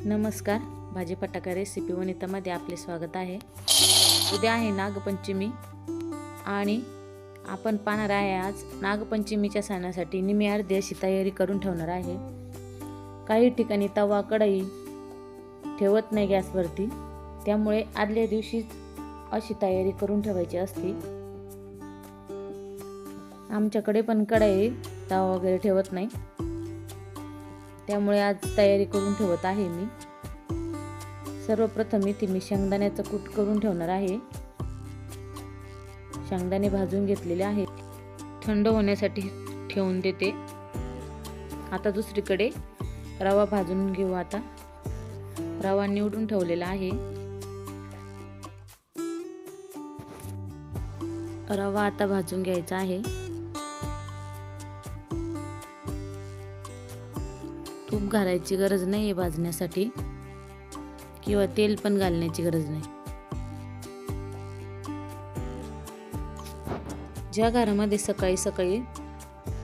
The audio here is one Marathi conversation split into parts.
नमस्कार, भाजीपटाका रेसिपी वनितामध्ये आपले स्वागत आहे। उद्या आहे नागपंचमी आणि आपण पाहणार आहे आज नागपंचमीच्या सणासाठी निम्मी अर्धी अशी तयारी करून ठेवणार आहे। काही ठिकाणी तवा कढई ठेवत नाही गॅसवरती, त्यामुळे आदल्या दिवशीच अशी तयारी करून ठेवायची असते। आमच्याकडे पण कढई तवा वगैरे ठेवत नाही, त्यामुळे आज तयारी करून ठेवत आहे मी। सर्वप्रथम इथे मी शेंगदाण्याचं कूट करून ठेवणार आहे। शेंगदाणे भाजून घेतलेले आहे, थंड होण्यासाठी ठेवून देते। आता दुसरीकडे रवा भाजून घेऊ। आता रवा निवडून ठेवलेला आहे। रवा आता भाजून घ्यायचा आहे। तूप घालायची गरज नाही आहे भाजण्यासाठी, किंवा तेल पण घालण्याची गरज नाही। ज्या घरामध्ये सकाळी सकाळी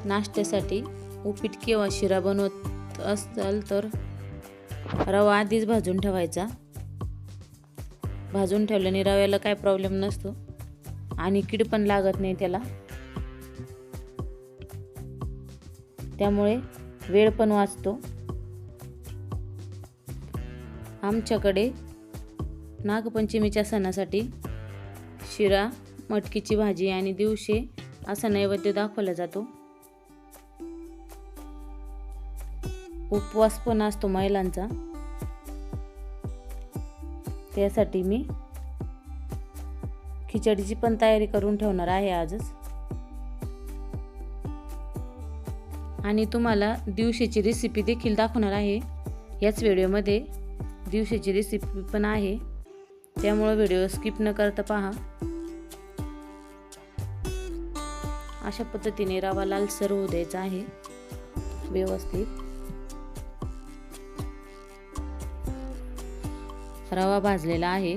नाश्त्यासाठी उपीट किंवा शिरा बनवत असाल तर रवा आधीच भाजून ठेवायचा। भाजून ठेवल्याने रव्याला काय प्रॉब्लेम नसतो आणि कीड पण लागत नाही त्याला, त्यामुळे वेळ पण वाचतो। आमच्याकडे नागपंचमीच्या सणासाठी शिरा, मटकीची भाजी आणि दिवशे असा नैवेद्य दाखवला जातो। उपवास पण असतो महिलांचा, त्यासाठी मी खिचडीची पण तयारी करून ठेवणार आहे आजच। आणि तुम्हाला दिवशीची रेसिपी देखील दाखवणार आहे। याच व्हिडिओमध्ये दिवशीची रेसिपी पण आहे, त्यामुळे व्हिडिओ स्किप न करता पहा। अशा पद्धतीने रवा लालसर होऊ द्यायचा आहे व्यवस्थित। रवा भाजलेला आहे।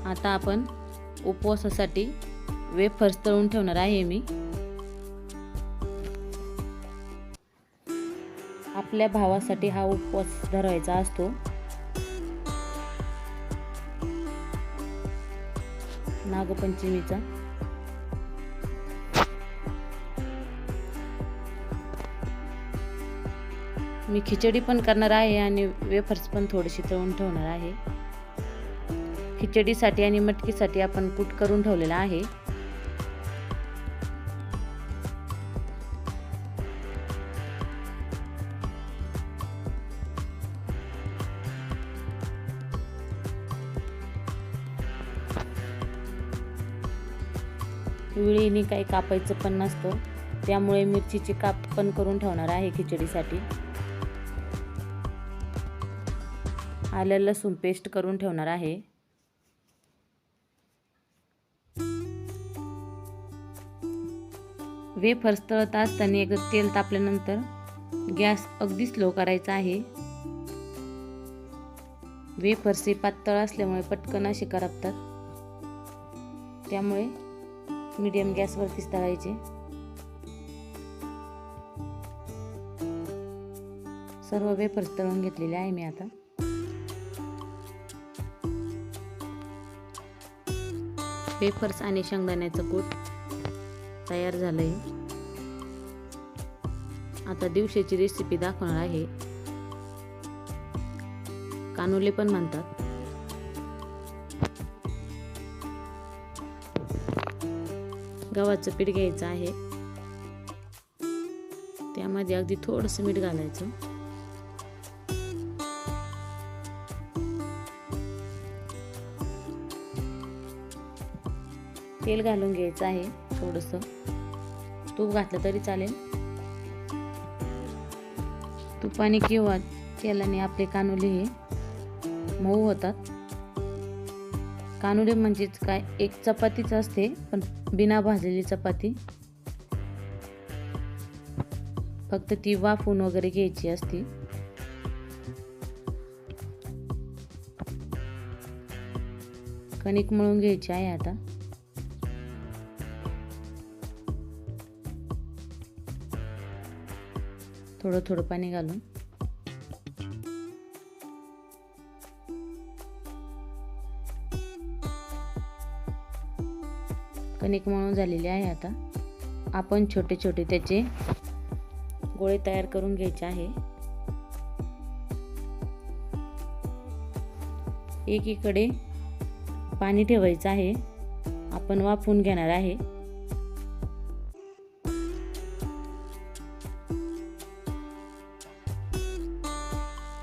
आता आपण उपवासासाठी वेफर्स तळून ठेवणार आहे मी। आपल्या भावासाठी हा उपवास धरायचा असतो। नागपंचमीचा मी खिचडी पण करणार आहे आणि वेफर्स पण थोडीशी तळून ठेवणार आहे। खिचडीसाठी आणि मटकीसाठी आपण कूट करून ठेवलेला आहे। विळीने काही कापायचं पण नसतं, त्यामुळे मिरचीचे काप पण करून ठेवणार आहे खिचडीसाठी। आलं लसूण पेस्ट करून ठेवणार आहे। वेफर्स तळत असताना एकदा तेल तापल्यानंतर गॅस अगदी स्लो करायचा आहे। वेफर्स हे पातळ असल्यामुळे पटकन असे करपतात, त्यामुळे मीडियम गॅसवरतीच तळायचे। सर्व वेफर्स तळून घेतलेले आहे मी। आता वेफर्स आणि शेंगदाण्याचं कूट तयार झालंय। आता दिवशीची रेसिपी दाखवणार आहे। कानुले पण म्हणतात। गव्हाचं पीठ घ्यायचं आहे, त्यामध्ये अगदी थोडंसं मीठ घालायचं। तेल घालून घ्यायचं आहे, थोडंसं तूप घातलं तरी चालेल। तुपाने किंवा तेलाने आपले कानुले हे मऊ होतात। कानुले म्हणजेच काय, एक चपातीच असते पण बिना भाजलेली चपाती, फक्त ती वाफवून वगैरे घ्यायची असते। कणिक मळून घ्यायची आहे। आता थोडं थोडं पाणी घालून कणिक मळून झालेली आहे. आता आपण छोटे छोटे त्याचे गोळे तयार करून घ्यायचे आहे. एकीकडे पाणी ठेवायचं आहे. आपण वाफवून घेणार आहे.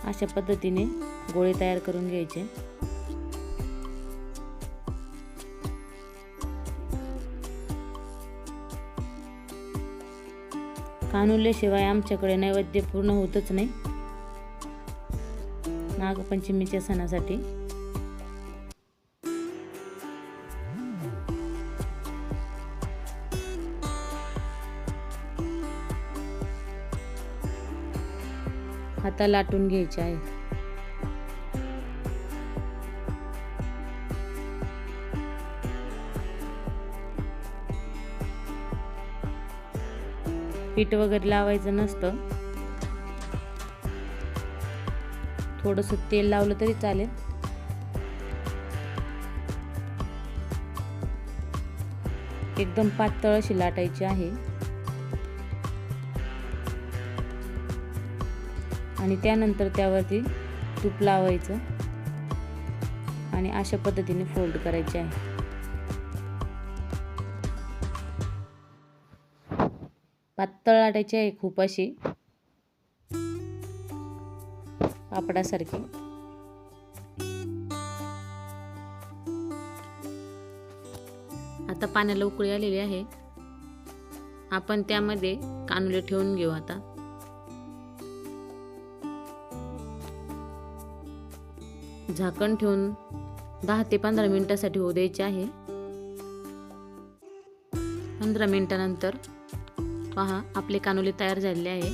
अशा पद्धतीने गोळे तयार करून घ्यायचे. कानुल्याशिवाय आमच्याकडे नैवेद्य पूर्ण होतच नाही नागपंचमीच्या सणासाठी. आता लाटून घ्यायचे आहे. पीठ वगैरे लावायचं नसतं. थोडंसं तेल लावलं तरी चालेल. एकदम पातळ अशी लाटायची आहे आणि त्यानंतर त्यावरती तूप लावायचं आणि अशा पद्धतीने फोल्ड करायचे आहे. पातळ लाटायची आहे, खूप अशी पापडासारखी. आता पाण्याला उकळी आलेली आहे. आपण त्यामध्ये कानुले ठेवून घेऊ. आता झाकण ठेवून 10 ते 15 मिनिटासाठी होऊ द्यायचे आहे. 15 मिनिटानंतर पहा आपले कानुले तयार झालेले आहे.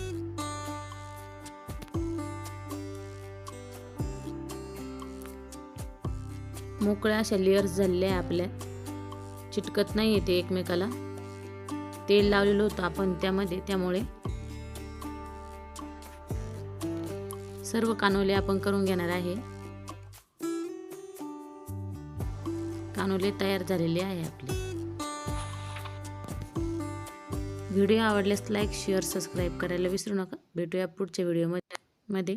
मोकळ्या अशा लेयर्स झालेल्या आहे आपल्या. चिटकत नाही ते एकमेकाला. तेल लावलेलं होतं आपण त्यामध्ये, त्यामुळे सर्व कानुले आपण करून घेणार आहे. कानुले तयार झालेले आहे आपले. व्हिडिओ आवडल्यास लाईक, शेअर, सबस्क्राईब करायला विसरू नका. भेटूया पुढच्या व्हिडिओमध्ये.